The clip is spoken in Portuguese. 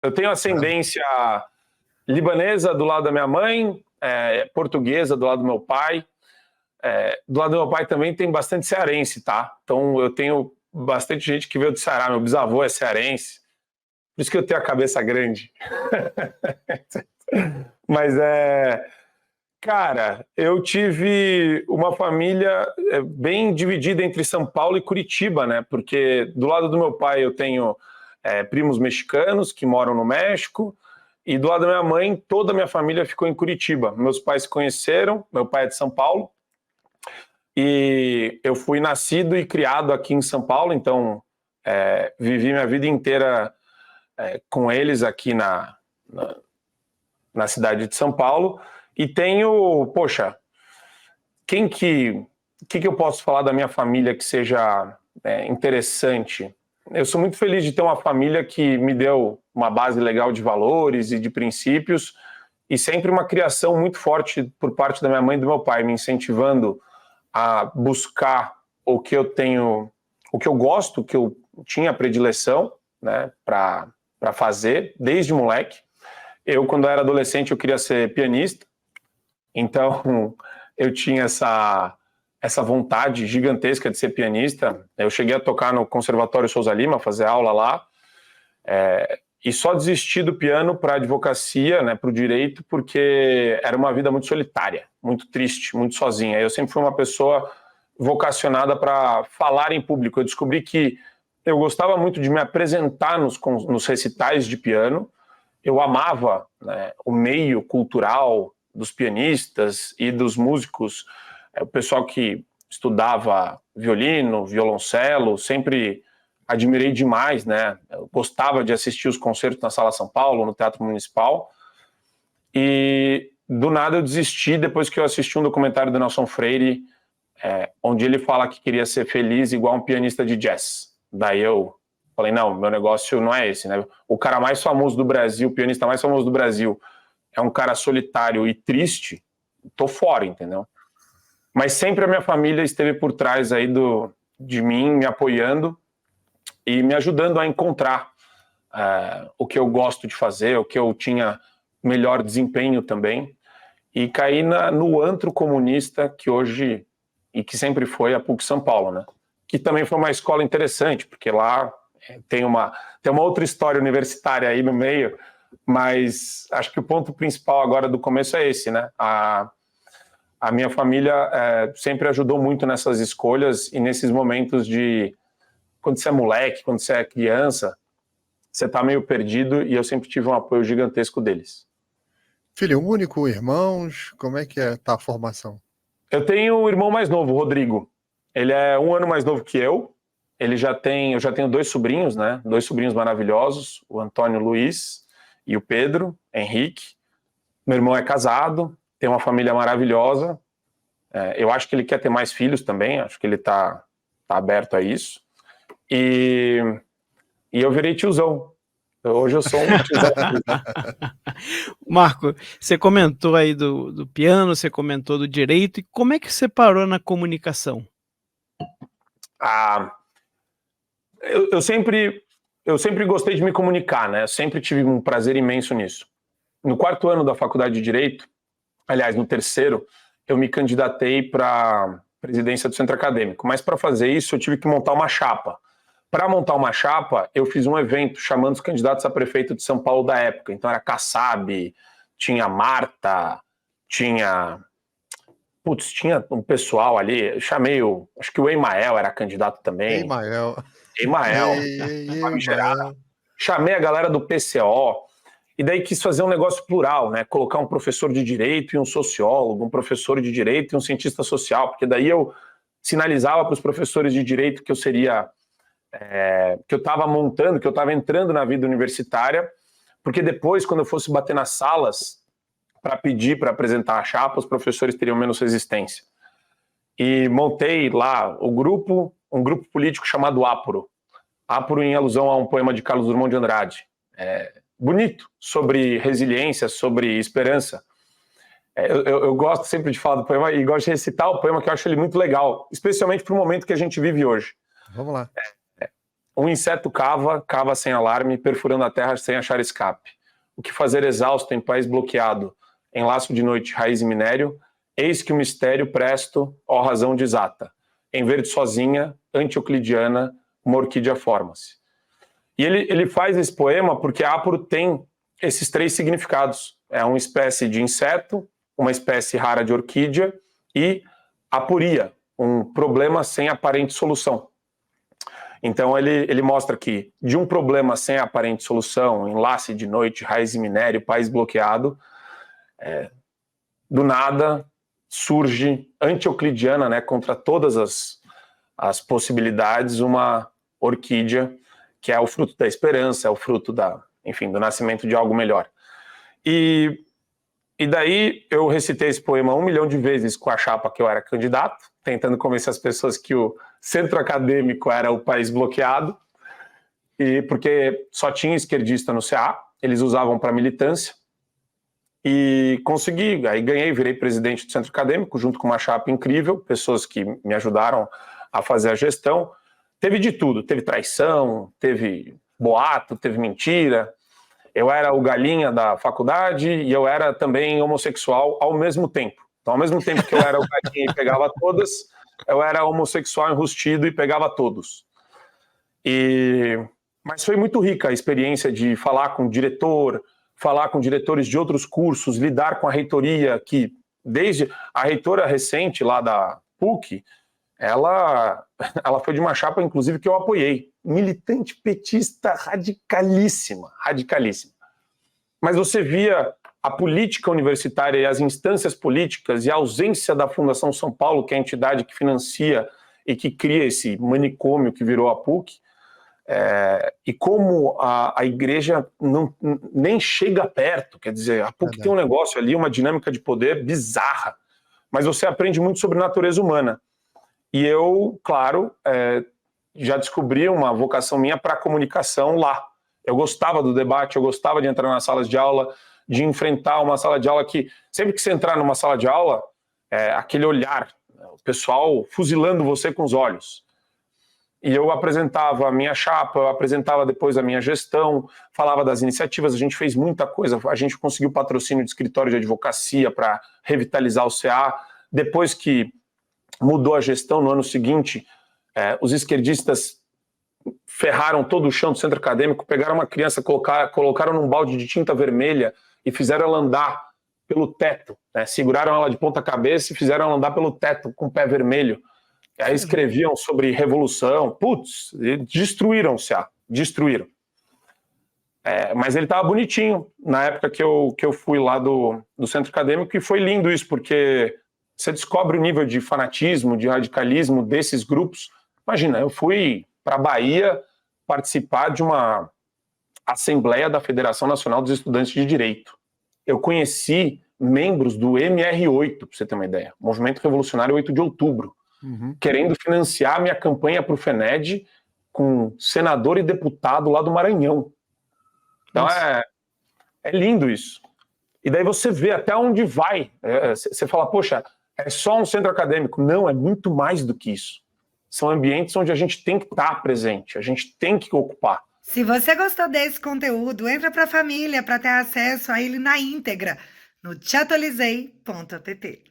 Eu tenho ascendência libanesa do lado da minha mãe, portuguesa do lado do meu pai. Do lado do meu pai também tem bastante cearense, tá? Então eu tenho bastante gente que veio do Ceará. Meu bisavô é cearense. Por isso que eu tenho a cabeça grande. Mas cara, eu tive uma família bem dividida entre São Paulo e Curitiba, né? Porque do lado do meu pai eu tenho primos mexicanos que moram no México, e do lado da minha mãe, toda a minha família ficou em Curitiba. Meus pais se conheceram, meu pai é de São Paulo, e eu fui nascido e criado aqui em São Paulo, então vivi minha vida inteira com eles aqui na cidade de São Paulo. E tenho, poxa, que eu posso falar da minha família que seja interessante? Eu sou muito feliz de ter uma família que me deu uma base legal de valores e de princípios, e sempre uma criação muito forte por parte da minha mãe e do meu pai, me incentivando a buscar o que eu tenho, o que eu gosto, o que eu tinha predileção, né, para fazer desde moleque. Eu, quando era adolescente, eu queria ser pianista, então eu tinha essa vontade gigantesca de ser pianista. Eu cheguei a tocar no Conservatório Souza Lima, fazer aula lá, e só desisti do piano para a advocacia, né, para o direito, porque era uma vida muito solitária, muito triste, muito sozinha. Eu sempre fui uma pessoa vocacionada para falar em público. Eu descobri que eu gostava muito de me apresentar nos recitais de piano. Eu amava, né, o meio cultural dos pianistas e dos músicos, o pessoal que estudava violino, violoncelo, sempre admirei demais, né? Eu gostava de assistir os concertos na Sala São Paulo, no Teatro Municipal, e do nada eu desisti depois que eu assisti um documentário do Nelson Freire, onde ele fala que queria ser feliz igual um pianista de jazz. Daí eu falei, não, meu negócio não é esse, né? O cara mais famoso do Brasil, o pianista mais famoso do Brasil, é um cara solitário e triste, tô fora, entendeu? Mas sempre a minha família esteve por trás aí de mim, me apoiando e me ajudando a encontrar o que eu gosto de fazer, o que eu tinha melhor desempenho também, e caí no antro comunista que hoje, e que sempre foi a PUC São Paulo, né? Que também foi uma escola interessante, porque lá tem uma outra história universitária aí no meio, mas acho que o ponto principal agora do começo é esse, né? A minha família sempre ajudou muito nessas escolhas e nesses momentos de quando você é moleque, quando você é criança, você tá meio perdido, e eu sempre tive um apoio gigantesco deles. Filho único, irmãos, como é que tá a formação? Eu tenho o irmão mais novo, o Rodrigo. Ele é 1 ano mais novo que eu. Eu já tenho 2 sobrinhos, né? 2 sobrinhos maravilhosos, o Antônio Luiz e o Pedro Henrique. Meu irmão é casado, tem uma família maravilhosa. Eu acho que ele quer ter mais filhos também, acho que ele tá aberto a isso. E eu virei tiozão. Hoje eu sou um tiozão. Marco, você comentou aí do piano, você comentou do direito, e como é que você parou na comunicação? Eu sempre gostei de me comunicar, né? Eu sempre tive um prazer imenso nisso. No 4º ano da faculdade de Direito, aliás, no 3º, eu me candidatei para presidência do centro acadêmico, mas para fazer isso eu tive que montar uma chapa. Para montar uma chapa, eu fiz um evento chamando os candidatos a prefeito de São Paulo da época. Então era Kassab, tinha Marta, tinha um pessoal ali. Eu chamei acho que o Emael era candidato também. Emael. Chamei a galera do PCO, e daí quis fazer um negócio plural, né? Colocar um professor de direito e um sociólogo, um professor de direito e um cientista social, porque daí eu sinalizava para os professores de direito que eu seria, que eu estava montando, que eu estava entrando na vida universitária, porque depois, quando eu fosse bater nas salas para pedir para apresentar a chapa, os professores teriam menos resistência. E montei lá um grupo político chamado Apuro em alusão a um poema de Carlos Drummond de Andrade. Bonito, sobre resiliência, sobre esperança. Eu gosto sempre de falar do poema e gosto de recitar o poema, que eu acho ele muito legal, especialmente para o momento que a gente vive hoje. Vamos lá. Um inseto cava sem alarme, perfurando a terra sem achar escape. O que fazer exausto em país bloqueado, em laço de noite, raiz e minério? Eis que o mistério presto, ó razão desata. Em verde sozinha, anti-euclidiana, uma orquídea forma-se. E ele faz esse poema porque Apuro tem esses 3 significados. É uma espécie de inseto, uma espécie rara de orquídea e aporia, um problema sem aparente solução. Então ele mostra que de um problema sem aparente solução, enlace de noite, raiz e minério, país bloqueado, do nada surge anti-euclidiana, né, contra todas as possibilidades, uma orquídea que é o fruto da esperança, é o fruto do nascimento de algo melhor. E daí eu recitei esse poema 1 milhão de vezes com a chapa que eu era candidato, tentando convencer as pessoas que o centro acadêmico era o país bloqueado, e porque só tinha esquerdista no CA, eles usavam para militância, e consegui, aí ganhei, virei presidente do centro acadêmico, junto com uma chapa incrível, pessoas que me ajudaram a fazer a gestão. Teve de tudo, teve traição, teve boato, teve mentira. Eu era o galinha da faculdade e eu era também homossexual ao mesmo tempo. Então, ao mesmo tempo que eu era o galinha e pegava todas, eu era homossexual enrustido e pegava todos. Mas foi muito rica a experiência de falar com o diretor, falar com diretores de outros cursos, lidar com a reitoria, que desde a reitora recente lá da PUC, ela foi de uma chapa, inclusive, que eu apoiei. Militante petista radicalíssima. Mas você via a política universitária e as instâncias políticas e a ausência da Fundação São Paulo, que é a entidade que financia e que cria esse manicômio que virou a PUC, e como a igreja nem chega perto. Quer dizer, a PUC tem um negócio ali, uma dinâmica de poder bizarra, mas você aprende muito sobre natureza humana. E eu, claro, já descobri uma vocação minha para a comunicação lá. Eu gostava do debate, eu gostava de entrar nas salas de aula, de enfrentar uma sala de aula que, sempre que você entrar numa sala de aula, aquele olhar, o pessoal fuzilando você com os olhos. E eu apresentava a minha chapa, eu apresentava depois a minha gestão, falava das iniciativas, a gente fez muita coisa, a gente conseguiu patrocínio de escritório de advocacia para revitalizar o CA. Depois que mudou a gestão no ano seguinte, os esquerdistas ferraram todo o chão do centro acadêmico, pegaram uma criança, colocaram num balde de tinta vermelha e fizeram ela andar pelo teto, né? Seguraram ela de ponta cabeça e fizeram ela andar pelo teto com o pé vermelho. E aí escreviam sobre revolução, destruíram o CA, destruíram. Mas ele estava bonitinho na época que eu fui lá do centro acadêmico, e foi lindo isso, porque você descobre o nível de fanatismo, de radicalismo desses grupos. Imagina, eu fui para a Bahia participar de uma assembleia da Federação Nacional dos Estudantes de Direito. Eu conheci membros do MR8, para você ter uma ideia, Movimento Revolucionário 8 de Outubro, querendo financiar a minha campanha para o FENED com senador e deputado lá do Maranhão. Então é lindo isso. E daí você vê até onde vai. Você fala, poxa, é só um centro acadêmico. Não, é muito mais do que isso. São ambientes onde a gente tem que estar presente, a gente tem que ocupar. Se você gostou desse conteúdo, entra para a família para ter acesso a ele na íntegra no teatualizei.app.